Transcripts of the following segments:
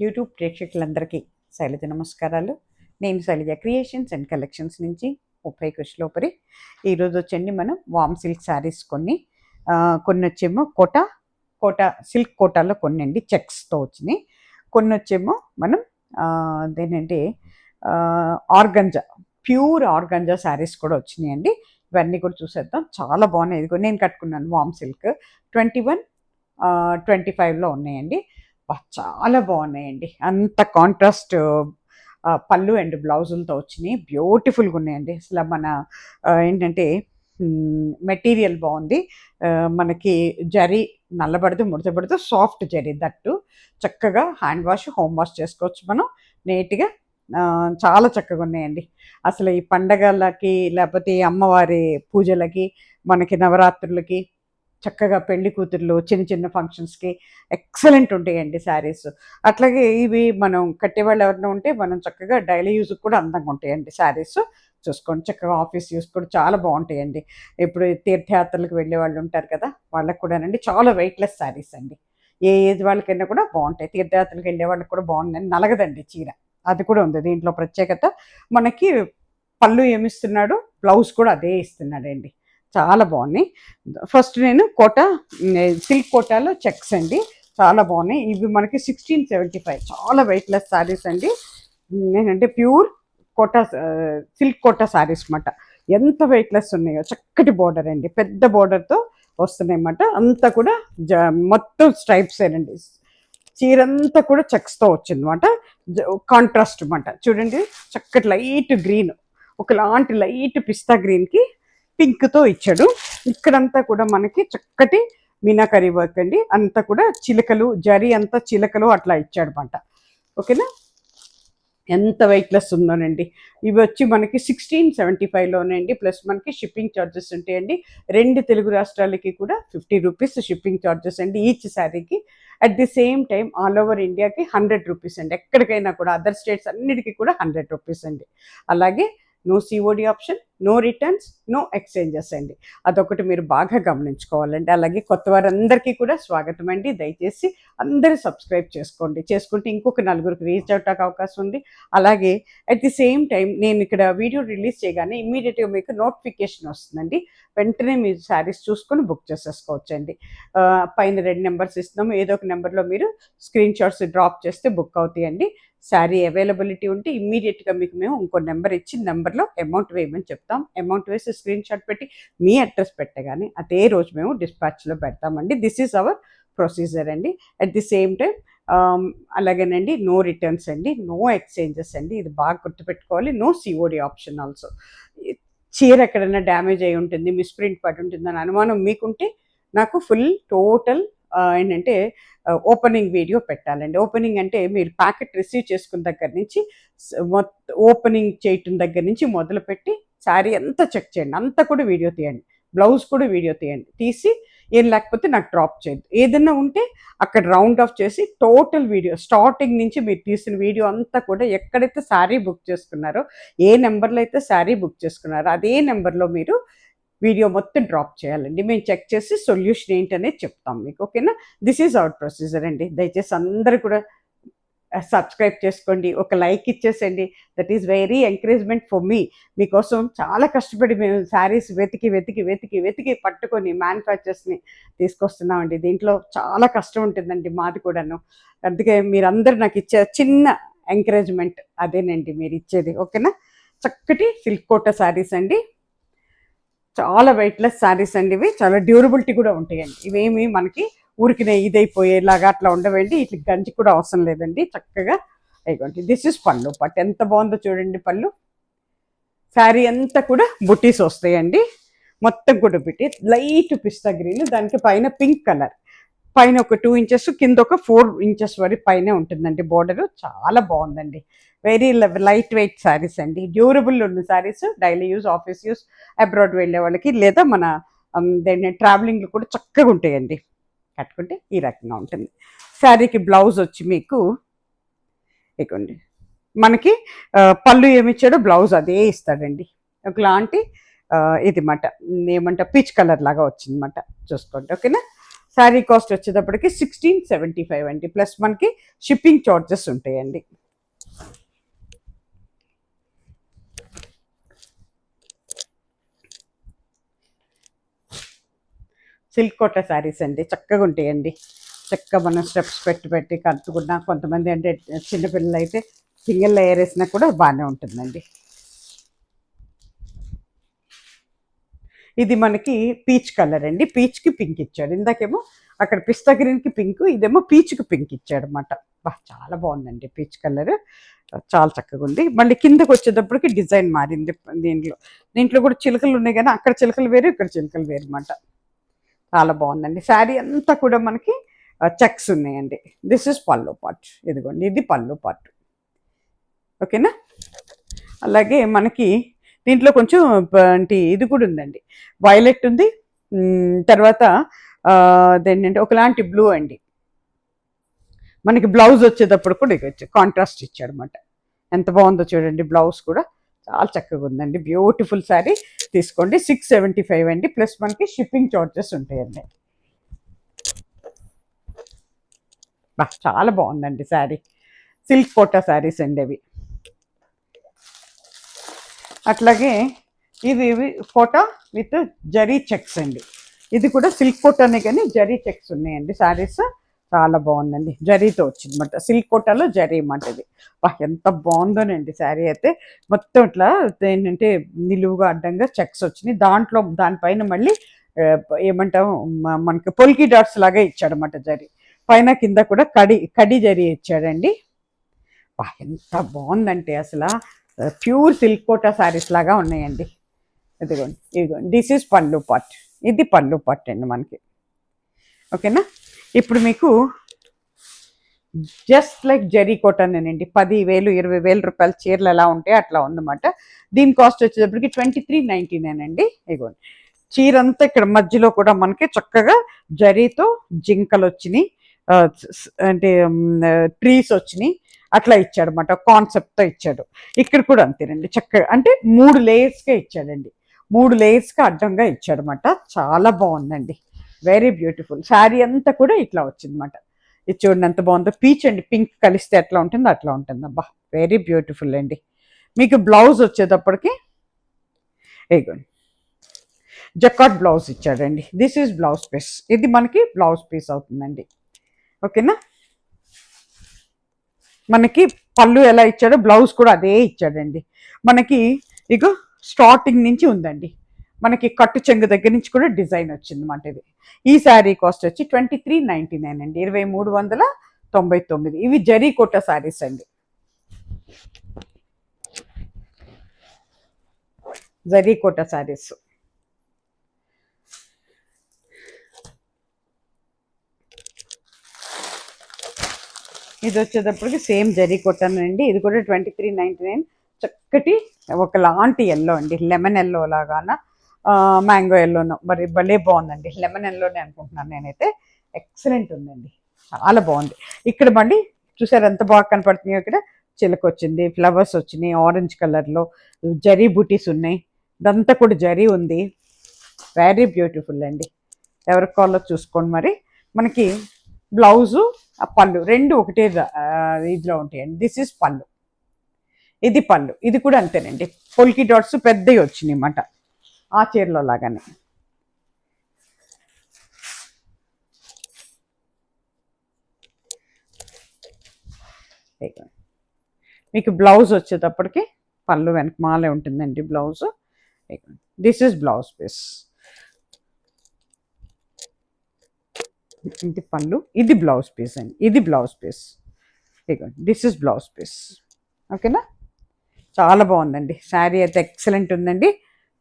YouTube ప్రేక్షకులందరికీ శైలజ నమస్కారాలు. నేను శైలజ క్రియేషన్స్ అండ్ కలెక్షన్స్ నుంచి 30 కృష్ణలోపరి. ఈరోజు వచ్చండి మనం వామ్ సిల్క్ శారీస్ కొన్ని వచ్చేమో కోటా సిల్క్ కోటాలో కొన్ని అండి చెక్స్తో వచ్చినాయి. కొన్ని వచ్చేమో మనం అదేనంటే ఆర్గంజా ప్యూర్ ఆర్గంజా శారీస్ కూడా వచ్చినాయండి. ఇవన్నీ కూడా చూసేద్దాం. చాలా బాగున్నాయి. ఇది కూడా నేను కట్టుకున్నాను వామ్ సిల్క్ 21, 25లో ఉన్నాయండి. చాలా బాగున్నాయండి. అంత కాంట్రాస్ట్ పళ్ళు అండ్ బ్లౌజులతో వచ్చినాయి. బ్యూటిఫుల్గా ఉన్నాయండి. అసలు మన ఏంటంటే మెటీరియల్ బాగుంది. మనకి జరీ నల్లబడదు, ముడతబడదు, సాఫ్ట్ జరీ, దట్టు చక్కగా హ్యాండ్ వాష్, హోమ్ వాష్ చేసుకోవచ్చు మనం నీట్గా. చాలా చక్కగా ఉన్నాయండి. అసలు ఈ పండగలకి లేకపోతే అమ్మవారి పూజలకి, మనకి నవరాత్రులకి, చక్కగా పెళ్లి కూతుర్లు చిన్న చిన్న ఫంక్షన్స్కి ఎక్సలెంట్ ఉంటాయండి శారీస్. అట్లాగే ఇవి మనం కట్టేవాళ్ళు ఎవరైనా ఉంటే మనం చక్కగా డైలీ యూజ్కి కూడా అందంగా ఉంటాయండి శారీస్. చూసుకోండి, చక్కగా ఆఫీస్ యూస్ కూడా చాలా బాగుంటాయండి. ఇప్పుడు తీర్థయాత్రలకు వెళ్ళే వాళ్ళు ఉంటారు కదా, వాళ్ళకి కూడానండి చాలా వెయిట్లెస్ శారీస్ అండి. ఏ ఏజ్ వాళ్ళకైనా కూడా బాగుంటాయి. తీర్థయాత్రలకు వెళ్ళే వాళ్ళకి కూడా బాగుందండి. నలగదండి చీర, అది కూడా ఉంది దీంట్లో ప్రత్యేకత. మనకి పళ్ళు ఏమిస్తున్నాడు, బ్లౌజ్ కూడా అదే ఇస్తున్నాడండి. చాలా బాగున్నాయి. ఫస్ట్ నేను సిల్క్ కోటాలో చెక్స్ అండి, చాలా బాగున్నాయి. ఇవి మనకి 1675, చాలా వెయిట్లెస్ శారీస్ అండి. నేనంటే ప్యూర్ కోటా సిల్క్ కోటా శారీస్ అన్నమాట. ఎంత వెయిట్లెస్ ఉన్నాయో, చక్కటి బోర్డర్ అండి, పెద్ద బోర్డర్తో వస్తున్నాయి అన్నమాట. అంతా కూడా మొత్తం స్ట్రైప్స్ ఏనండి. చీరంతా కూడా చెక్స్తో వచ్చింది అనమాట. కాంట్రాస్ట్ అనమాట. చూడండి, చక్కటి లైట్ గ్రీన్, ఒకలాంటి లైట్ పిస్తా గ్రీన్కి పింక్తో ఇచ్చాడు. ఇక్కడంతా కూడా మనకి చక్కటి మీనాకరీ వర్క్ అండి. అంతా కూడా చిలకలు, జరీ అంతా చిలకలు అట్లా ఇచ్చాడు అనమాట. ఓకేనా, ఎంత వెయిట్లెస్ ఉందోనండి. ఇవి వచ్చి మనకి 1675లోనండి. ప్లస్ మనకి షిప్పింగ్ ఛార్జెస్ ఉంటాయండి. 2 తెలుగు రాష్ట్రాలకి కూడా 50 రూపీస్ షిప్పింగ్ ఛార్జెస్ అండి ఈచ్ శారీకి. At the same time all over ఇండియాకి 100 రూపీస్ అండి. ఎక్కడికైనా కూడా అదర్ స్టేట్స్ అన్నిటికీ కూడా 100 రూపీస్ అండి. అలాగే no COD option, no returns, no exchanges అండి. అదొకటి మీరు బాగా గమనించుకోవాలండి. అలాగే కొత్త వారందరికీ కూడా స్వాగతం అండి. దయచేసి అందరూ సబ్స్క్రైబ్ చేసుకోండి. చేసుకుంటే ఇంకొక నలుగురికి రీచ్ అవుట్ అవకాశం ఉంది. అలాగే అట్ ది సేమ్ టైం నేను ఇక్కడ వీడియో రిలీజ్ చేయగానే ఇమ్మీడియట్గా మీకు నోటిఫికేషన్ వస్తుందండి. వెంటనే మీరు శారీస్ చూసుకొని బుక్ చేసేసుకోవచ్చండి. పైన 2 నెంబర్స్ ఇస్తున్నాము. ఏదో ఒక నెంబర్లో మీరు స్క్రీన్ షాట్స్ డ్రాప్ చేస్తే బుక్ అవుతాయండి. శారీ అవైలబిలిటీ ఉంటే ఇమ్మీడియట్గా మీకు మేము ఇంకో నెంబర్ ఇచ్చి నెంబర్లో అమౌంట్ వేయమని చెప్తాం. అమౌంట్ వేసి స్క్రీన్ షాట్ పెట్టి మీ అడ్రస్ పెట్టగానే అదే రోజు మేము డిస్పాచ్లో పెడతామండి. దిస్ ఈజ్ అవర్ ప్రొసీజర్ అండి. అట్ ది సేమ్ టైం అలాగేనండి, నో రిటర్న్స్ అండి, నో ఎక్స్చేంజెస్ అండి. ఇది బాగా గుర్తుపెట్టుకోవాలి. No COD option also. చీర ఎక్కడైనా డ్యామేజ్ అయి ఉంటుంది, మిస్ప్రింట్ పడి ఉంటుందని అనుమానం మీకుంటే నాకు ఫుల్ టోటల్ ఏంటంటే ఓపెనింగ్ వీడియో పెట్టాలండి. ఓపెనింగ్ అంటే మీరు ప్యాకెట్ రిసీవ్ చేసుకున్న దగ్గర నుంచి ఓపెనింగ్ చేయటం దగ్గర నుంచి మొదలుపెట్టి శారీ అంతా చెక్ చేయండి. అంతా కూడా వీడియో తీయండి. బ్లౌజ్ కూడా వీడియో తీయండి. తీసి ఏం లేకపోతే నాకు డ్రాప్ చేయద్దు. ఏదైనా ఉంటే అక్కడ రౌండ్ ఆఫ్ చేసి టోటల్ వీడియో స్టార్టింగ్ నుంచి మీరు తీసిన వీడియో అంతా కూడా ఎక్కడైతే శారీ బుక్ చేసుకున్నారో, ఏ నెంబర్లో అయితే శారీ బుక్ చేసుకున్నారో అదే నెంబర్లో మీరు వీడియో మొత్తం డ్రాప్ చేయాలండి. మేము చెక్ చేసి సొల్యూషన్ ఏంటనేది చెప్తాం మీకు. ఓకేనా, దిస్ ఈజ్ అవర్ ప్రొసీజర్ అండి. దయచేసి అందరూ కూడా సబ్స్క్రైబ్ చేసుకోండి, ఒక లైక్ ఇచ్చేసండి. That is very encouragement for me. మీకోసం చాలా కష్టపడి మేము శారీస్ వెతికి వెతికి వెతికి వెతికి పట్టుకొని మ్యానుఫ్యాక్చర్స్ని తీసుకొస్తున్నామండి. దీంట్లో చాలా కష్టం ఉంటుందండి మాది కూడాను. అందుకే మీరందరూ నాకు ఇచ్చే చిన్న ఎంకరేజ్మెంట్ అదేనండి మీరు ఇచ్చేది. ఓకేనా, చక్కటి సిల్క్ కోటా శారీస్ అండి. చాలా వెయిట్లెస్ శారీస్ అండి. ఇవి చాలా డ్యూరబిలిటీ కూడా ఉంటాయండి. ఇవేమి మనకి ఊరికినే ఇదైపోయేలాగా అట్లా ఉండవండి. ఇట్లా గంజి కూడా అవసరం లేదండి. చక్కగా అయిపోండి. దిస్ ఇస్ పళ్ళు. పట్టు ఎంత బాగుందో చూడండి. పళ్ళు శారీ అంతా కూడా బుటీస్ వస్తాయండి. మొత్తం కూడా బుటీ లైట్ పిస్తా గ్రీన్, దానికి పైన పింక్ కలర్, పైన ఒక 2 ఇంచెస్, కింద ఒక 4 ఇంచెస్ వరకు పైన ఉంటుందండి బోర్డర్. చాలా బాగుందండి. వెరీ లైట్ వెయిట్ శారీస్ అండి. డ్యూరబుల్ ఉన్న saris, daily use, office use, abroad వెళ్ళే వాళ్ళకి లేదా మన ట్రావెలింగ్లో కూడా చక్కగా ఉంటాయండి. కట్టుకుంటే ఈ రకంగా ఉంటుంది. శారీకి బ్లౌజ్ వచ్చి మీకు ఇవ్వండి. మనకి పళ్ళు ఏమిచ్చాడో బ్లౌజ్ అదే ఇస్తాడండి. ఒకలాంటి ఇది మాట ఏమంట పీచ్ కలర్ లాగా వచ్చిందన్నమాట. చూసుకోండి. ఓకేనా, శారీ కాస్ట్ వచ్చేటప్పటికి 1675 అండి, ప్లస్ మనకి షిప్పింగ్ చార్జెస్ ఉంటాయండి. సిల్క్ కోట శారీస్ అండి, చక్కగా ఉంటాయండి. చక్కగా మనం స్టెప్స్ పెట్టి కట్టుకున్నా, కొంతమంది అంటే చిన్నపిల్లలు అయితే సింగిల్ లేయర్ వేసినా కూడా బాగానే ఉంటుందండి. ఇది మనకి పీచ్ కలర్ అండి, పీచ్కి పింక్ ఇచ్చాడు. ఇందాకేమో అక్కడ పిస్తా గ్రీన్కి పింక్, ఇదేమో పీచ్కి పింక్ ఇచ్చాడు అనమాట. చాలా బాగుందండి పీచ్ కలర్, చాలా చక్కగా ఉంది. మళ్ళీ కిందకి వచ్చేటప్పటికి డిజైన్ మారింది. దీంట్లో కూడా చిలుకలు ఉన్నాయి, కానీ అక్కడ చిలుకలు వేరు, ఇక్కడ చిలుకలు వేరు అనమాట. చాలా బాగుందండి. శారీ అంతా కూడా మనకి చెక్స్ ఉన్నాయండి. దిస్ ఇస్ పళ్ళు పార్ట్, ఇదిగోండి ఇది పళ్ళు పార్ట్. ఓకేనా. అలాగే మనకి దీంట్లో కొంచెం అంటే ఇది కూడా ఉందండి, వైలెట్ ఉంది, తర్వాత అదేంటంటే ఒకలాంటి బ్లూ అండి. మనకి బ్లౌజ్ వచ్చేటప్పుడు కూడా ఇక కాంట్రాస్ట్ ఇచ్చాడు అనమాట. ఎంత బాగుందో చూడండి, బ్లౌజ్ కూడా చాలా చక్కగా ఉందండి. బ్యూటిఫుల్ శారీ, తీసుకోండి. 675 అండి, ప్లస్ మనకి షిప్పింగ్ చార్జెస్ ఉంటాయండి. చాలా బాగుందండి శారీ. సిల్క్ కోటా శారీస్ అండి అవి. అట్లాగే ఇవి కోటా విత్ జరీ చెక్స్ అండి. ఇది కూడా సిల్క్ కోటానే కానీ జరీ చెక్స్ ఉన్నాయండి శారీస్. చాలా బాగుందండి, జరీతో వచ్చింది అనమాట. సిల్క్ కోటాలో జరీ అన్నమాట ఇది. ఎంత బాగుందోనండి శారీ అయితే. మొత్తం ఇట్లా ఏంటంటే నిలువుగా అడ్డంగా చెక్స్ వచ్చినాయి. దానిపైన మళ్ళీ ఏమంటాం, మనకి పొల్కి డాట్స్ లాగా ఇచ్చాడనమాట జరీ. పైన కింద కూడా కడి జరీ ఇచ్చాడండి. ఎంత బాగుందంటే అసలు ప్యూర్ సిల్క్ కోటా శారీస్ లాగా ఉన్నాయండి. ఇదిగోండి దిస్ ఈజ్ పళ్ళు పార్ట్, ఇది పళ్ళు పార్ట్ అండి మనకి. ఓకేనా. ఇప్పుడు మీకు జస్ట్ లైక్ జరీ కోటానేనండి, 10,000 20,000 రూపాయల చీరలు ఎలా ఉంటాయి అట్లా ఉందన్నమాట. దీని కాస్ట్ వచ్చేటప్పటికి 2399 అండి. ఇదిగోండి చీర అంతా ఇక్కడ మధ్యలో కూడా మనకి చక్కగా జరీతో జింకలు వచ్చినాయి, అంటే ట్రీస్ వచ్చినాయి, అట్లా ఇచ్చాడు అనమాట. కాన్సెప్ట్తో ఇచ్చాడు. ఇక్కడ కూడా అంతేనండి, చక్కగా అంటే 3 లేయర్స్గా ఇచ్చాడండి, 3 లేయర్స్గా అడ్డంగా ఇచ్చాడు అనమాట. చాలా బాగుందండి, వెరీ బ్యూటిఫుల్. శారీ అంతా కూడా ఇట్లా వచ్చిందన్నమాట. ఇది చూడండి ఎంత బాగుందో. పీచ్ అండి పింక్ కలిస్తే ఎట్లా ఉంటుందో అట్లా ఉంటుంది. అబ్బా వెరీ బ్యూటిఫుల్ అండి. మీకు బ్లౌజ్ వచ్చేటప్పటికి ఇదిగోండి జకాట్ బ్లౌజ్ ఇచ్చాడండి. దిస్ ఈజ్ బ్లౌజ్ పీస్, ఇది మనకి బ్లౌజ్ పీస్ అవుతుందండి. ఓకేనా. మనకి పళ్ళు ఎలా ఇచ్చాడో బ్లౌజ్ కూడా అదే ఇచ్చాడండి. మనకి ఇక స్టార్టింగ్ నుంచి ఉందండి, మనకి కట్టు చెంగు దగ్గర నుంచి కూడా డిజైన్ వచ్చింది అన్నమాట. ఇది ఈ శారీ కాస్ట్ వచ్చి 2399 అండి, 2399. ఇవి జరీ కోట శారీస్ అండి, జరీ కోట శారీస్. ఇది వచ్చేటప్పటికి సేమ్ జరీ కొట్టానండి. ఇది కూడా 2399. చక్కటి ఒకలాంటి ఎల్లో అండి, లెమన్ ఎల్లో లాగాన మ్యాంగో ఎల్లోనో, మరి భలే బాగుందండి. లెమన్ ఎల్లోనే అనుకుంటున్నాను నేనైతే. ఎక్సలెంట్ ఉందండి, చాలా బాగుంది. ఇక్కడ మళ్ళీ చూసారు ఎంత బాగా కనపడుతున్నాయో. ఇక్కడ చిలక వచ్చింది, ఫ్లవర్స్ వచ్చినాయి, ఆరెంజ్ కలర్లో జరీ బూటీస్ ఉన్నాయి, ఇదంతా కూడా జరీ ఉంది. వెరీ బ్యూటిఫుల్ అండి. ఎవరికి కావాలో చూసుకోండి. మరి మనకి బ్లౌజు పళ్ళు రెండు ఒకటే ఇదిలో ఉంటాయండి. దిస్ ఈజ్ పళ్ళు, ఇది పళ్ళు. ఇది కూడా అంతేనండి, పొల్కి డాట్స్ పెద్దవి వచ్చినాయి అన్నమాట, ఆ చీరలో లాగానే. మీకు బ్లౌజ్ వచ్చేటప్పటికి పళ్ళు వెనకమాలే ఉంటుందండి blouse. This is blouse piece, ఇది పళ్ళు, ఇది బ్లౌజ్ పీస్ అండి, ఇది blouse piece. This is blouse piece. ఓకేనా. చాలా బాగుందండి శారీ అయితే, ఎక్సలెంట్ ఉందండి.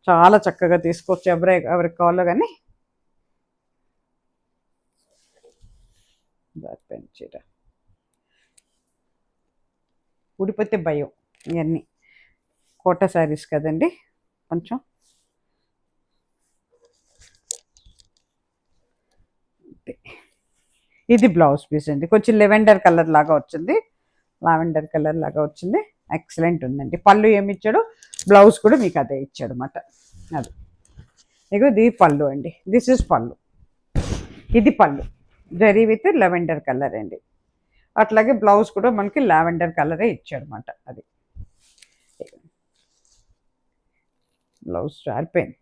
చాలా చక్కగా తీసుకోవచ్చు ఎవరికి కావాలో. కానీ చీర ఊడిపోతే భయం, ఇవన్నీ కోట శారీస్ కదండి. కొంచెం ఇది బ్లౌజ్ పీస్ అండి, కొంచెం లెవెండర్ కలర్ లాగా వచ్చింది, లావెండర్ కలర్ లాగా వచ్చింది. ఎక్సలెంట్ ఉందండి. పళ్ళు ఏమి ఇచ్చాడు, బ్లౌజ్ కూడా మీకు అదే ఇచ్చాడు అన్నమాట. అది ఇది పళ్ళు అండి, దిస్ ఇస్ పళ్ళు. ఇది పళ్ళు, జరీ విత్ లెవెండర్ కలర్ అండి. అట్లాగే బ్లౌజ్ కూడా మనకి లావెండర్ కలరే ఇచ్చాడనమాట. అది బ్లౌజ్ జారిపోయింది.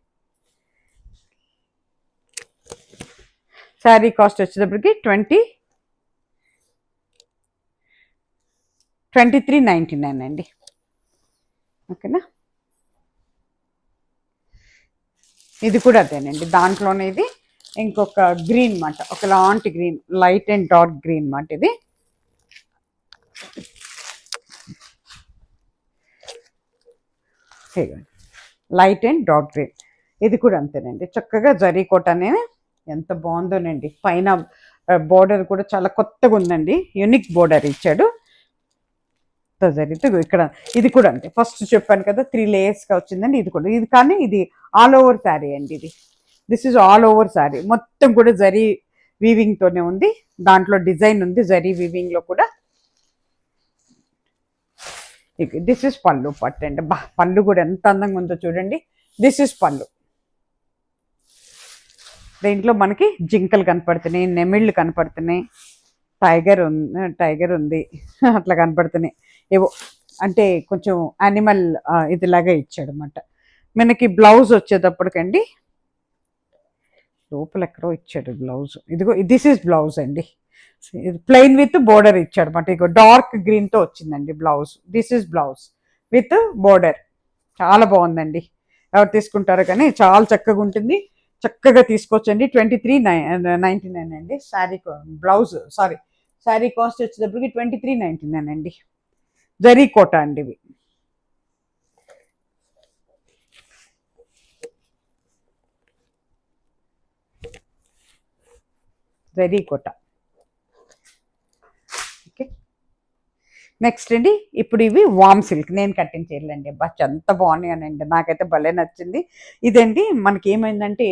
శారీ కాస్ట్ వచ్చేటప్పటికి 2399 అండి. ఓకేనా. ఇది కూడా అదేనండి, దాంట్లోనే ఇది ఇంకొక గ్రీన్ మాట, ఒకలాంటి green, light and dark green మాట. ఇది లైట్ అండ్ డార్క్ గ్రీన్. ఇది కూడా అంతేనండి, చక్కగా జరీ కోట అనేది ఎంత బాగుందోనండి. పైన బోర్డర్ కూడా చాలా కొత్తగా ఉందండి, యూనిక్ బోర్డర్ ఇచ్చాడు. జరీతో ఇక్కడ ఇది కూడా అంతే, ఫస్ట్ చెప్పాను కదా 3 లేయర్స్గా వచ్చిందండి. ఇది కూడా ఇది, కానీ ఇది ఆల్ ఓవర్ శారీ అండి. ఇది this is all over sari, మొత్తం కూడా జరీ వీవింగ్తోనే ఉంది. దాంట్లో డిజైన్ ఉంది జరీ వీవింగ్లో కూడా. దిస్ ఇస్ పళ్ళు పట్టు అండి. పళ్ళు కూడా ఎంత అందంగా ఉందో చూడండి. దిస్ ఇస్ పళ్ళు. దీంట్లో మనకి జింకలు కనపడుతున్నాయి, నెమిళ్ళు కనపడుతున్నాయి, టైగర్ ఉంది అట్లా కనపడుతున్నాయి. ఏవో అంటే కొంచెం యానిమల్ ఇదిలాగా ఇచ్చాడు అనమాట. మనకి బ్లౌజ్ వచ్చేటప్పటికండి లోపల ఎక్కడో ఇచ్చాడు బ్లౌజ్. ఇదిగో దిస్ ఈజ్ బ్లౌజ్ అండి. ప్లెయిన్ విత్ బోర్డర్ ఇచ్చాడు అనమాట. ఇగో డార్క్ గ్రీన్తో వచ్చిందండి blouse. This is blouse with border. చాలా బాగుందండి. ఎవరు తీసుకుంటారో కానీ చాలా చక్కగా ఉంటుంది. చక్కగా తీసుకోవచ్చండి. 2399 అండి sari blouse. Sorry, sari cost వచ్చేటప్పటికి 2399 అండి. జరీ కోట అండి ఇవి. జరీ కోట. ఓకే, నెక్స్ట్ అండి ఇప్పుడు ఇవి వామ్ సిల్క్. నేను కట్టిన చీరలు అండి. బస్ ఎంత బాగున్నాయనండి, నాకైతే భలే నచ్చింది. ఇదండి మనకి ఏమైందంటే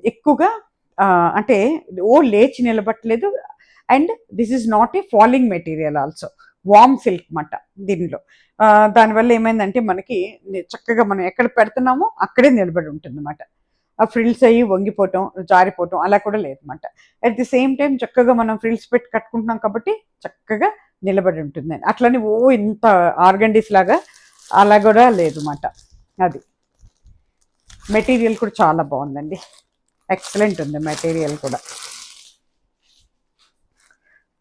ఎక్కువగా అంటే ఓ లేచి నిలబట్టలేదు. And this is not a falling material also, warm silk మాట దీనిలో. దానివల్ల ఏమైందంటే మనకి చక్కగా మనం ఎక్కడ పెడుతున్నామో అక్కడే నిలబడి ఉంటుంది అన్నమాట. ఆ ఫ్రిల్స్ అయ్యి వంగిపోవటం, జారిపోవటం అలా కూడా లేదన్నమాట. అట్ ది సేమ్ టైం చక్కగా మనం ఫ్రిల్స్ పెట్టి కట్టుకుంటున్నాం కాబట్టి చక్కగా నిలబడి ఉంటుంది. అట్లని ఓ ఇంత ఆర్గండీస్ లాగా అలా కూడా లేదు మాట. అది మెటీరియల్ కూడా చాలా బాగుందండి, ఎక్సలెంట్ ఉంది మెటీరియల్ కూడా.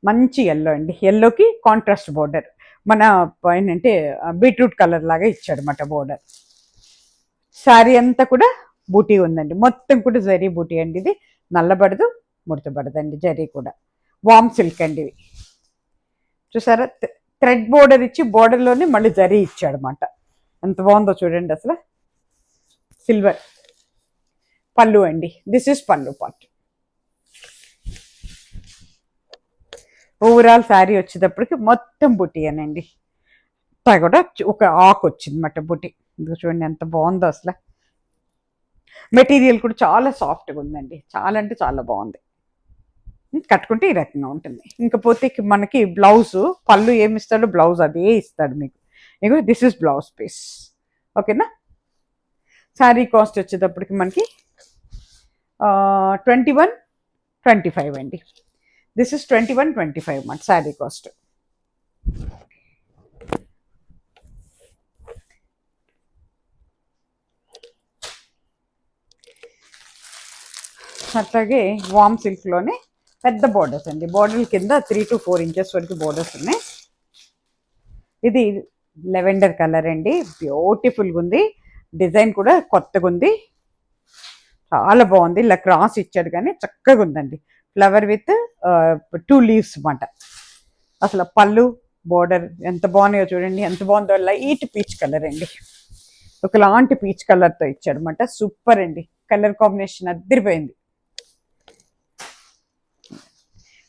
మంచి ఎల్లో అండి, ఎల్లోకి కాంట్రాస్ట్ బోర్డర్. మన పైన అంటే బీట్రూట్ కలర్ లాగా ఇచ్చాడు అన్నమాట బోర్డర్. శారీ అంతా కూడా బూటీ ఉందండి, మొత్తం కూడా జరీ బూటీ అండి. ఇది నల్లబడదు, ముడతబడదండి. జరీ కూడా వామ్ సిల్క్ అండి ఇవి. చూసారా, థ్రెడ్ బోర్డర్ ఇచ్చి బోర్డర్లోనే మళ్ళీ జరీ ఇచ్చాడు అనమాట. ఎంత బాగుందో చూడండి అసలు. సిల్వర్ పళ్ళు అండి. దిస్ ఇస్ పళ్ళు పార్ట్. ఓవరాల్ శారీ వచ్చేటప్పటికి మొత్తం బుటీ అనండి. కూడా ఒక ఆకు వచ్చింది అన్నమాట బుటీ. ఇది చూడండి ఎంత బాగుందో అసలు. మెటీరియల్ కూడా చాలా సాఫ్ట్గా ఉందండి, చాలా అంటే చాలా బాగుంది. కట్టుకుంటే ఈ రకంగా ఉంటుంది. ఇంకపోతే మనకి బ్లౌజ్, పళ్ళు ఏమి ఇస్తాడో బ్లౌజ్ అదే ఇస్తాడు మీకు. ఇగో దిస్ ఇస్ బ్లౌజ్ పీస్. ఓకేనా. శారీ కాస్ట్ వచ్చేటప్పటికి మనకి 2125 అండి. దిస్ ఇస్ 2125 మాట శారీ కాస్ట్. అట్లాగే వామ్ సిల్క్లోనే పెద్ద బోర్డర్స్ అండి. బోర్డర్ కింద 3 to 4 ఇంచెస్ వరకు బోర్డర్స్ ఉన్నాయి. ఇది లెవెండర్ కలర్ అండి, బ్యూటిఫుల్గా ఉంది. డిజైన్ కూడా కొత్తగా ఉంది, చాలా బాగుంది. ఇలా క్రాస్ ఇచ్చాడు కానీ చక్కగా ఉందండి. ఫ్లవర్ విత్ 2 లీవ్స్ అన్నమాట. అసలు పళ్ళు బోర్డర్ ఎంత బాగున్నాయో చూడండి, ఎంత బాగుందో. లైట్ పీచ్ కలర్ అండి, ఒకలాంటి పీచ్ కలర్తో ఇచ్చాడు అనమాట. సూపర్ అండి, కలర్ కాంబినేషన్ అదిరిపోయింది.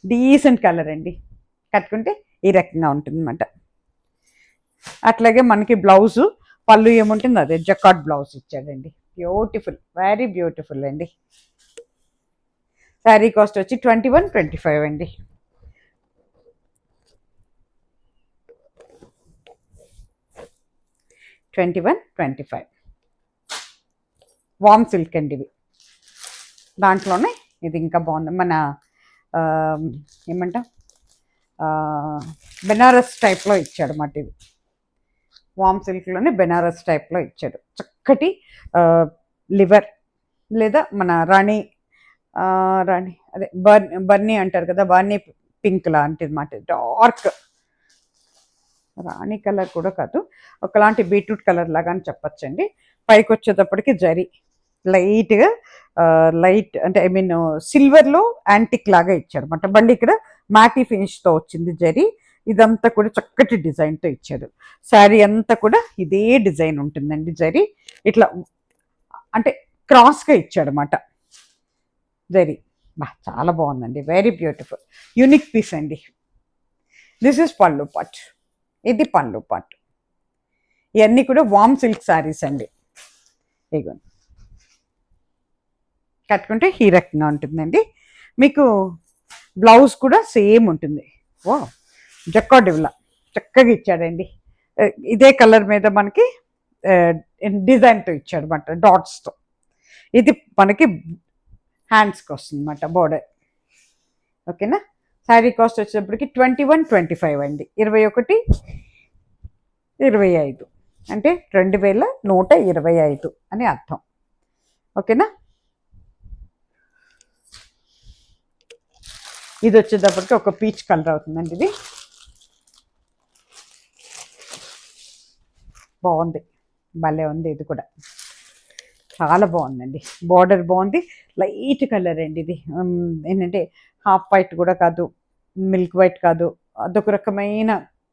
డీసెంట్ కలర్ అండి, కట్టుకుంటే ఈ రకంగా ఉంటుంది అనమాట. అట్లాగే మనకి బ్లౌజు పళ్ళు ఏముంటుంది అదే జకాట్ బ్లౌజ్ ఇచ్చాడండి. బ్యూటిఫుల్, వెరీ బ్యూటిఫుల్ అండి. శారీ కాస్ట్ వచ్చి 2125 అండి. $21.25 వామ్ సిల్క్ అండి ఇవి. దాంట్లోనే ఇది ఇంకా బాగుంది. మన ఏమంటా బెనారస్ టైప్లో ఇచ్చాడు అన్నమాట. ఇది వామ్ సిల్క్లోనే బెనారస్ టైప్లో ఇచ్చాడు. చక్కటి లివర్ లేదా మన రాణి అదే బర్నీ అంటారు కదా, బర్నీ పింక్ లాంటిది మాట. డార్క్ రాణి కలర్ కూడా కాదు, ఒకలాంటి బీట్రూట్ కలర్ లాగా అని చెప్పచ్చండి. పైకి వచ్చేటప్పటికి జరీ లైట్గా లైట్ అంటే ఐ మీన్ సిల్వర్లో యాంటిక్ లాగా ఇచ్చాడు అనమాట. మళ్ళీ ఇక్కడ మ్యాటీ ఫినిష్తో వచ్చింది జరీ. ఇదంతా కూడా చక్కటి డిజైన్తో ఇచ్చాడు. శారీ అంతా కూడా ఇదే డిజైన్ ఉంటుందండి. జరీ ఇట్లా అంటే క్రాస్గా ఇచ్చాడు అనమాట జరీ. చాలా బాగుందండి, వెరీ బ్యూటిఫుల్, యూనిక్ పీస్ అండి. దిస్ ఇస్ పళ్ళు పాట్, ఇది పళ్ళు పాట్. ఇవన్నీ కూడా వామ్ సిల్క్ శారీస్ అండి. ఇగోండి, కట్టుకుంటే ఈ రకంగా ఉంటుందండి. మీకు బ్లౌజ్ కూడా సేమ్ ఉంటుంది. వా జక్కాడివ్లా చక్కగా ఇచ్చాడండి. ఇదే కలర్ మీద మనకి డిజైన్తో ఇచ్చాడు అనమాట, డాట్స్తో. ఇది మనకి హ్యాండ్స్కి వస్తుంది అన్నమాట బోర్డర్. ఓకేనా. శారీ కాస్ట్ వచ్చేటప్పటికి 2125 అండి. 21, 25 అంటే 2125 అని అర్థం. ఓకేనా. ఇది వచ్చేటప్పటికి ఒక పీచ్ కలర్ అవుతుందండి. ఇది బాగుంది, భలే ఉంది. ఇది కూడా చాలా బాగుందండి. బార్డర్ బాగుంది, లైట్ కలర్ అండి. ఇది ఏంటంటే హాఫ్ వైట్ కూడా కాదు, మిల్క్ వైట్ కాదు, అదొక రకమైన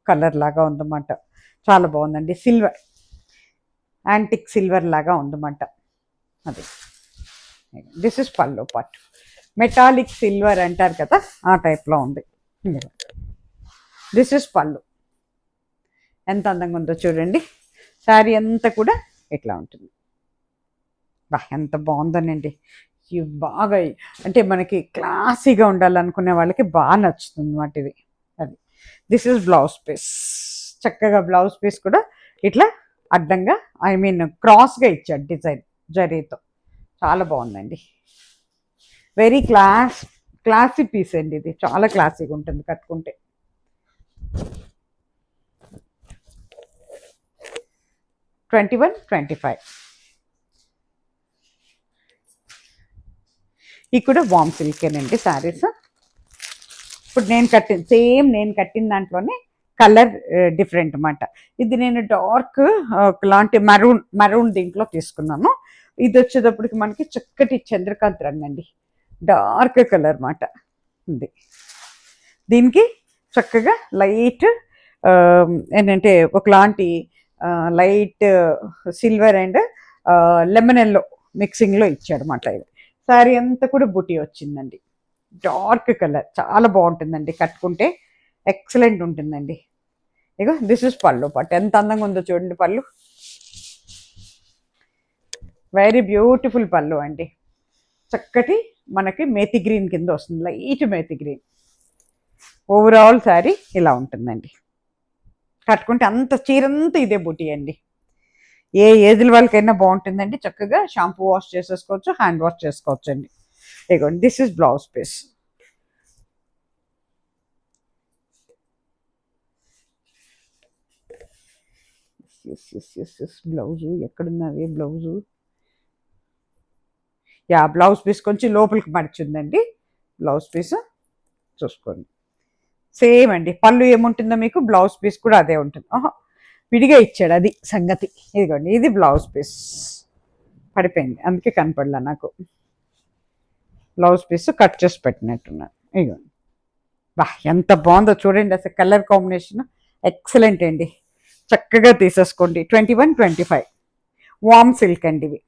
కలర్ లాగా ఉందన్నమాట. చాలా బాగుందండి. సిల్వర్, యాంటిక్ సిల్వర్ లాగా ఉందన్నమాట. అది దిస్ ఇస్ పళ్ళు పాట్. మెటాలిక్ సిల్వర్ అంటారు కదా, ఆ టైప్లో ఉంది. దిస్ ఇస్ పళ్ళు. ఎంత అందంగా ఉందో చూడండి. శారీ అంతా కూడా ఇట్లా ఉంటుంది. ఎంత బాగుందోనండి. ఇవి బాగా అంటే మనకి క్లాసీగా ఉండాలనుకునే వాళ్ళకి బాగా నచ్చుతుంది అన్నమాట ఇది. అది దిస్ ఇస్ బ్లౌజ్ పీస్. చక్కగా బ్లౌజ్ పీస్ కూడా ఇట్లా అడ్డంగా ఐ మీన్ క్రాస్గా ఇచ్చాడు డిజైన్ జరీతో. చాలా బాగుందండి. వెరీ క్లాసీ పీస్ అండి. ఇది చాలా క్లాసీగా ఉంటుంది కట్టుకుంటే. $21.25. ఇవి కూడా వామ్ సిల్కేనండి శారీస్. ఇప్పుడు నేను కట్టిన దాంట్లోనే కలర్ డిఫరెంట్ అన్నమాట. ఇది నేను డార్క్ లాంటి మరూన్ దీంట్లో తీసుకున్నాను. ఇది వచ్చేటప్పటికి మనకి చక్కటి చంద్రకాంత్ రంగు అండి, డార్క్ కలర్ మాట. ఇది దీనికి చక్కగా లైట్ ఏంటంటే ఒకలాంటి light silver and lemon yellow మిక్సింగ్లో ఇచ్చాడు అన్నమాట. ఇది శారీ అంతా కూడా బుటీ వచ్చిందండి, డార్క్ కలర్. చాలా బాగుంటుందండి కట్టుకుంటే, ఎక్సలెంట్ ఉంటుందండి. ఇగో దిస్ ఇస్ పళ్ళు పాట్. ఎంత అందంగా ఉందో చూడండి పళ్ళు. వెరీ బ్యూటిఫుల్ పళ్ళు అండి. చక్కటి మనకి మేతి గ్రీన్ కింద వస్తుంది, light methi green. Overall sari ఇలా ఉంటుందండి. కట్టుకుంటే అంత చీరంతా ఇదే బుటీ అండి. ఏ ఏజ్ల వాళ్ళకైనా బాగుంటుందండి. చక్కగా షాంపూ వాష్ చేసేసుకోవచ్చు, హ్యాండ్ వాష్ చేసుకోవచ్చు అండి. ఇదిగోండి, this is blouse piece. Blouse ఎక్కడున్నది బ్లౌజు? బ్లౌజ్ పీస్ కొంచెం లోపలికి మడిచిందండి. బ్లౌజ్ పీస్ చూసుకోండి, సేమ్ అండి. పళ్ళు ఏముంటుందో మీకు బ్లౌజ్ పీస్ కూడా అదే ఉంటుంది. విడిగా ఇచ్చాడు, అది సంగతి. ఇదిగోండి, ఇది బ్లౌజ్ పీస్. పడిపోయింది అందుకే కనపడలా నాకు. బ్లౌజ్ పీస్ కట్ చేసి పెట్టినట్టున్నాను. ఇదిగోండి, ఎంత బాగుందో చూడండి. అసలు కలర్ కాంబినేషన్ ఎక్సలెంట్ అండి. చక్కగా తీసేసుకోండి. 21-25 వామ్ సిల్క్ అండి ఇవి.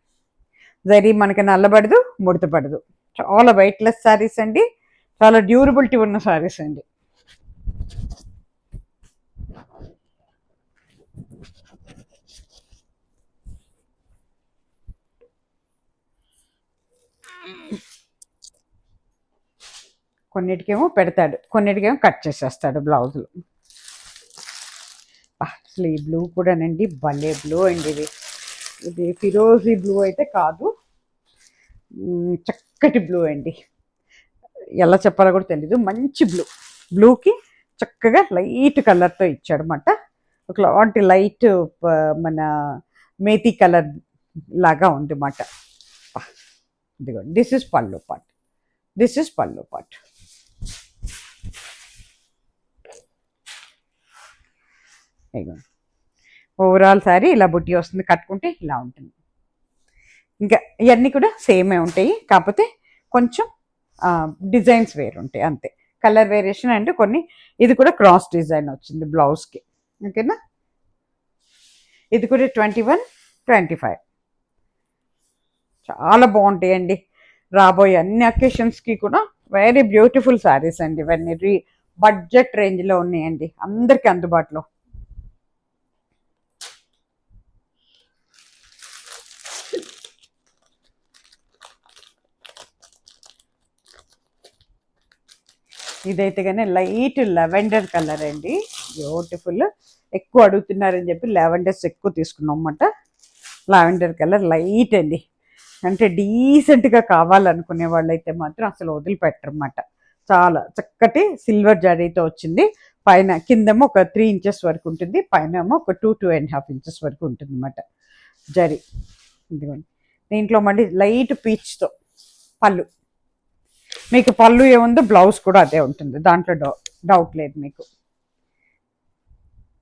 జరీ మనకి నల్లబడదు, ముడతపడదు. చాలా వెయిట్లెస్ శారీస్ అండి, చాలా డ్యూరబిలిటీ ఉన్న శారీస్ అండి. కొన్నిటికేమో పెడతాడు, కొన్నిటికేమో కట్ చేసేస్తాడు బ్లౌజులు. అసలు ఈ బ్లూ కూడానండి భలే బ్లూ అండి. ఇది ఫిరోజీ బ్లూ అయితే కాదు, చక్కటి బ్లూ అండి. ఎలా చెప్పాలో కూడా తెలీదు, మంచి బ్లూకి చక్కగా లైట్ కలర్తో ఇచ్చాడనమాట. ఒకలాంటి లైట్ మన మేతి కలర్ లాగా ఉంది అన్నమాట. ఇదిగోండి, దిస్ ఇస్ పళ్ళు పాట్. ఇదిగోండి, ఓవరాల్ శారీ ఇలా బుట్టి వస్తుంది, కట్టుకుంటే ఇలా ఉంటుంది. ఇంకా ఇవన్నీ కూడా సేమే ఉంటాయి, కాకపోతే కొంచెం డిజైన్స్ వేరు ఉంటాయి అంతే, కలర్ వేరియేషన్ అండ్ కొన్ని. ఇది కూడా క్రాస్ డిజైన్ వచ్చింది బ్లౌజ్కి. ఓకేనా, ఇది కూడా 21, 25 చాలా బాగుంటాయండి. రాబోయే అన్ని అకేషన్స్కి కూడా వెరీ బ్యూటిఫుల్ శారీస్ అండి. ఇవన్నీ బడ్జెట్ రేంజ్లో ఉన్నాయండి, అందరికీ అందుబాటులో. ఇదైతే కానీ లైట్ లెవెండర్ కలర్ అండి, బ్యూటిఫుల్. ఎక్కువ అడుగుతున్నారని చెప్పి లెవెండర్స్ ఎక్కువ తీసుకున్నాం అన్నమాట. లావెండర్ కలర్ లైట్ అండి, అంటే డీసెంట్గా కావాలనుకునే వాళ్ళైతే మాత్రం అసలు వదిలిపెట్టరు అన్నమాట. చాలా చక్కటి సిల్వర్ జరీతో వచ్చింది. పైన కిందేమో ఒక 3 ఇంచెస్ వరకు ఉంటుంది, పైన ఏమో ఒక 2.5 ఇంచెస్ వరకు ఉంటుంది అన్నమాట జరీ. ఇదిగోండి, దీంట్లో మళ్ళీ లైట్ పీచ్తో పళ్ళు. మీకు పళ్ళు ఏముందో బ్లౌజ్ కూడా అదే ఉంటుంది, దాంట్లో డౌట్ లేదు మీకు.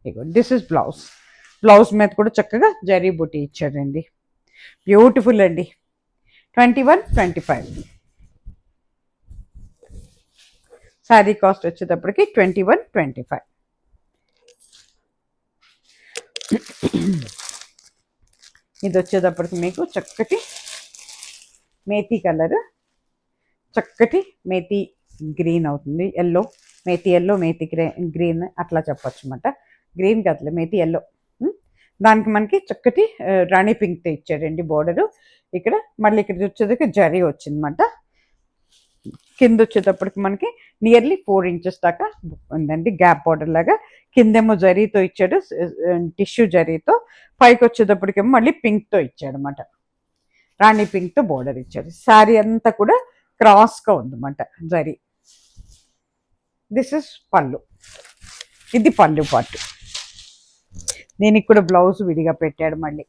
ఇదిగోండి, దిస్ ఇస్ బ్లౌజ్ మీద కూడా చక్కగా జరీ బుట్టి ఇచ్చాడండి, బ్యూటిఫుల్ అండి. 21, 25 శారీ కాస్ట్ వచ్చేటప్పటికి 21, 25. ఇది వచ్చేటప్పటికి మీకు చక్కటి మేతి కలర్, చక్కటి మేతి గ్రీన్ అవుతుంది, మేతి గ్రీన్ అట్లా చెప్పచ్చు అన్నమాట. గ్రీన్ కదలే, మేతి ఎల్లో. దానికి మనకి చక్కటి రాణి పింక్తో ఇచ్చాడండి బోర్డరు. ఇక్కడ మళ్ళీ ఇక్కడ వచ్చేదాకా జరీ వచ్చిందన్నమాట. కింద వచ్చేటప్పటికి మనకి నియర్లీ 4 ఇంచెస్ దాకా ఉందండి, గ్యాప్ బోర్డర్ లాగా. కిందేమో జరీతో ఇచ్చాడు, టిష్యూ జరీతో. పైకి వచ్చేటప్పటికేమో మళ్ళీ పింక్తో ఇచ్చాడు అనమాట, రాణి పింక్తో బోర్డర్ ఇచ్చాడు. శారీ అంతా కూడా క్రాస్గా ఉందన్నమాట జరీ. దిస్ ఇస్ పళ్ళు, ఇది పళ్ళు పార్ట్. దీనికి కూడా బ్లౌజ్ విడిగా పెట్టాడు మళ్ళీ.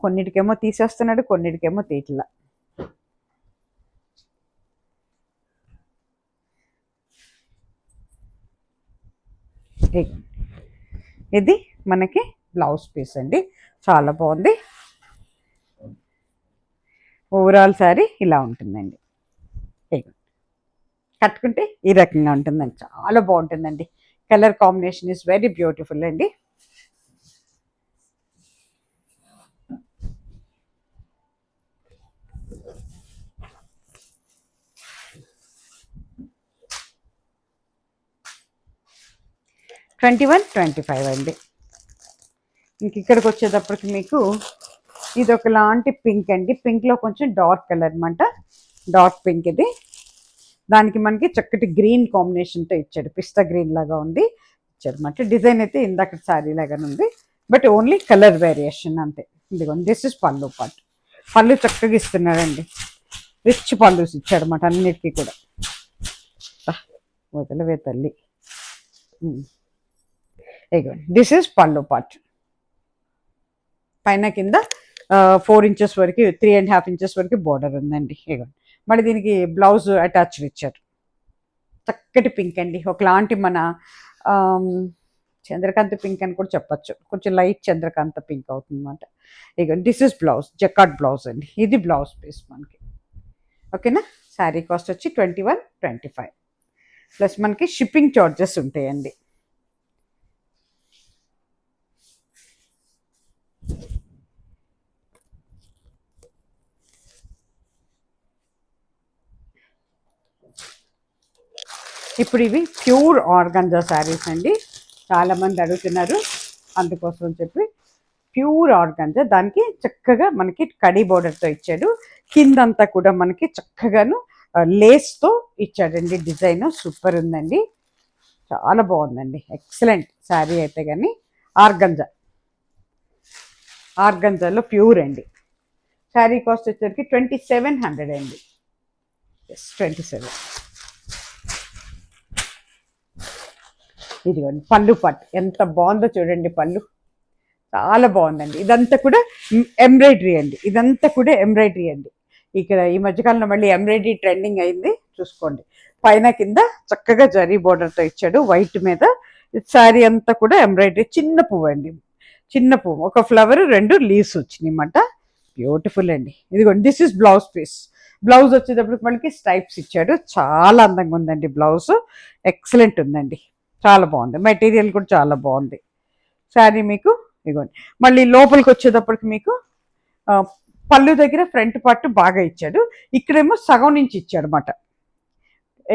కొన్నిటికేమో తీసేస్తున్నాడు, కొన్నిటికేమో తీట్లా. ఇది మనకి బ్లౌజ్ పీస్ అండి, చాలా బాగుంది. ఓవరాల్ శారీ ఇలా ఉంటుందండి, కట్టుకుంటే ఈ రకంగా ఉంటుందండి, చాలా బాగుంటుందండి. Colour combination is very beautiful అండి. $21, $25 అండి. ఇంక ఇక్కడికి వచ్చేటప్పటికి మీకు ఇది ఒకలాంటి పింక్ అండి, పింక్లో కొంచెం డార్క్ కలర్ అనమాట, డార్క్ పింక్ ఇది. దానికి మనకి చక్కటి గ్రీన్ కాంబినేషన్తో ఇచ్చాడు, పిస్తా గ్రీన్ లాగా ఉంది ఇచ్చాడు అనమాట. డిజైన్ అయితే ఇందాక శారీ లాగానే ఉంది, బట్ ఓన్లీ కలర్ వేరియేషన్ అంతే. ఇదిగోండి, దిస్ ఇస్ పళ్ళు పార్ట్. పళ్ళు చక్కగా ఇస్తున్నాడండి, రిచ్ పళ్ళు ఇచ్చాడు అనమాట అన్నిటికీ కూడా. వదలవే తల్లి. ఇదిగోండి, దిస్ ఇస్ పళ్ళు పార్ట్. పైన కింద 4 ఇంచెస్ వరకు, 3.5 ఇంచెస్ వరకు బోర్డర్ ఉందండి. ఇదిగోండి, మళ్ళీ దీనికి బ్లౌజ్ అటాచ్డ్ ఇచ్చారు. చక్కటి పింక్ అండి, ఒకలాంటి మన చంద్రకాంత పింక్ అని కూడా చెప్పచ్చు, కొంచెం లైట్ చంద్రకాంత పింక్ అవుతుంది అనమాట. ఇక దిస్ ఇస్ బ్లౌజ్, జకాట్ బ్లౌజ్ అండి, ఇది బ్లౌజ్ పీస్ మనకి. ఓకేనా, శారీ కాస్ట్ వచ్చి 21, 25 ప్లస్ మనకి షిప్పింగ్ చార్జెస్ ఉంటాయండి. ఇప్పుడు ఇవి ప్యూర్ ఆర్గంజా శారీస్ అండి, చాలామంది అడుగుతున్నారు, అందుకోసం చెప్పి ప్యూర్ ఆర్గంజా. దానికి చక్కగా మనకి కడీ బోర్డర్తో ఇచ్చాడు, కిందంతా కూడా మనకి చక్కగాను లేస్తో ఇచ్చాడండి. డిజైన్ సూపర్ ఉందండి, చాలా బాగుందండి, ఎక్సలెంట్ శారీ అయితే. కానీ ఆర్గంజాలో ప్యూర్ అండి. శారీ కాస్ట్ వచ్చేసరికి 2700 అండి. ఎస్ 27. ఇదిగోండి పళ్ళు పాటు ఎంత బాగుందో చూడండి, పళ్ళు చాలా బాగుందండి. ఇదంతా కూడా ఎంబ్రాయిడరీ అండి, ఇదంతా కూడా ఎంబ్రాయిడరీ అండి. ఇక్కడ ఈ మధ్యకాలంలో మళ్ళీ ఎంబ్రాయిడరీ ట్రెండింగ్ అయింది, చూసుకోండి. పైన కింద చక్కగా జరీ బోర్డర్తో ఇచ్చాడు వైట్ మీద. శారీ అంతా కూడా ఎంబ్రాయిడరీ, చిన్న పువ్వు అండి, చిన్న పువ్వు, ఒక ఫ్లవర్ 2 లీవ్స్ వచ్చినాయి అన్నమాట. బ్యూటిఫుల్ అండి. ఇదిగోండి this is blouse piece. Blouse వచ్చేటప్పటికి మనకి స్ట్రైప్స్ ఇచ్చాడు, చాలా అందంగా ఉందండి బ్లౌజ్, ఎక్సలెంట్ ఉందండి, చాలా బాగుంది. మెటీరియల్ కూడా చాలా బాగుంది. శారీ మీకు ఇదిగోండి. మళ్ళీ లోపలికి వచ్చేటప్పటికి మీకు పళ్ళు దగ్గర ఫ్రంట్ పార్ట్ బాగా ఇచ్చాడు, ఇక్కడేమో సగం నుంచి ఇచ్చాడు అనమాట.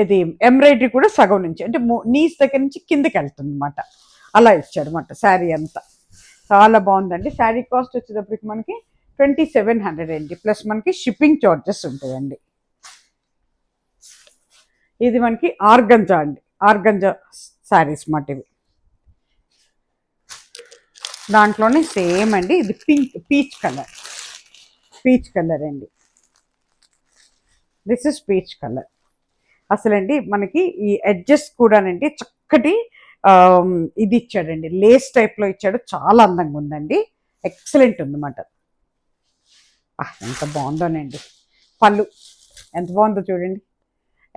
ఇది ఎంబ్రాయిడరీ కూడా సగం నుంచి, అంటే నీస్ దగ్గర నుంచి కిందకి వెళ్తుంది అనమాట, అలా ఇచ్చాడు అనమాట. శారీ అంతా చాలా బాగుందండి. శారీ కాస్ట్ వచ్చేటప్పటికి మనకి 2700 అండి, ప్లస్ మనకి షిప్పింగ్ చార్జెస్ ఉంటాయండి. ఇది మనకి ఆర్గంజా అండి, ఆర్గంజా శారీస్ మాట ఇవి. దాంట్లోనే సేమ్ అండి, ఇది పీచ్ కలర్ అండి. This is peach colour. అసలండి మనకి ఈ ఎడ్జెస్ కూడానండి చక్కటి ఇది ఇచ్చాడండి, లేస్ టైప్లో ఇచ్చాడు, చాలా అందంగా ఉందండి, ఎక్సలెంట్ ఉందన్నమాట. ఎంత బాగుందోనండి. పళ్ళు ఎంత బాగుందో చూడండి,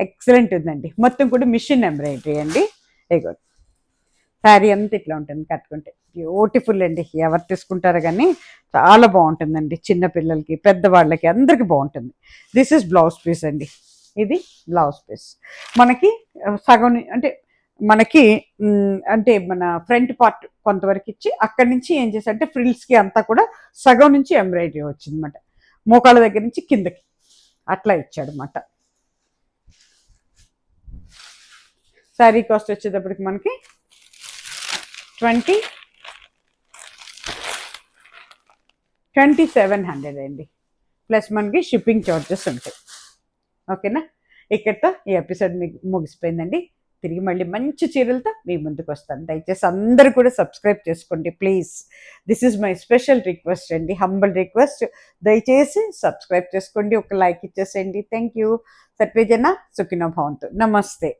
ఎక్సలెంట్ ఉందండి. మొత్తం కూడా మిషన్ ఎంబ్రాయిడరీ అండి. ఇగో శారీ అంతా ఇట్లా ఉంటుంది కట్టుకుంటే, బ్యూటిఫుల్ అండి. ఎవరు తీసుకుంటారో కానీ చాలా బాగుంటుందండి, చిన్నపిల్లలకి పెద్దవాళ్ళకి అందరికీ బాగుంటుంది. దిస్ ఇస్ బ్లౌజ్ పీస్ అండి, ఇది బ్లౌజ్ పీస్. మనకి సగం అంటే మనకి అంటే మన ఫ్రంట్ పార్ట్ కొంతవరకు ఇచ్చి అక్కడి నుంచి ఏం చేశారంటే ఫ్రిల్స్కి అంతా కూడా సగం నుంచి ఎంబ్రాయిడరీ వచ్చిందన్నమాట, మోకాళ్ళ దగ్గర నుంచి కిందకి అట్లా ఇచ్చాడు అన్నమాట. శారీ కాస్ట్ వచ్చేటప్పటికి మనకి 2700 అండి, ప్లస్ మనకి షిప్పింగ్ చార్జెస్ ఉంటాయి. ఓకేనా, ఇక్కడితో ఈ ఎపిసోడ్ మీకు ముగిసిపోయిందండి. తిరిగి మళ్ళీ మంచి చీరలతో మీ ముందుకు వస్తాను. దయచేసి అందరూ కూడా సబ్స్క్రైబ్ చేసుకోండి please. This is my special request అండి, హంబల్ రిక్వెస్ట్. దయచేసి సబ్స్క్రైబ్ చేసుకోండి, ఒక లైక్ ఇచ్చేసేయండి. Thank you. సర్వేజన సుఖినో భవంతు. నమస్తే.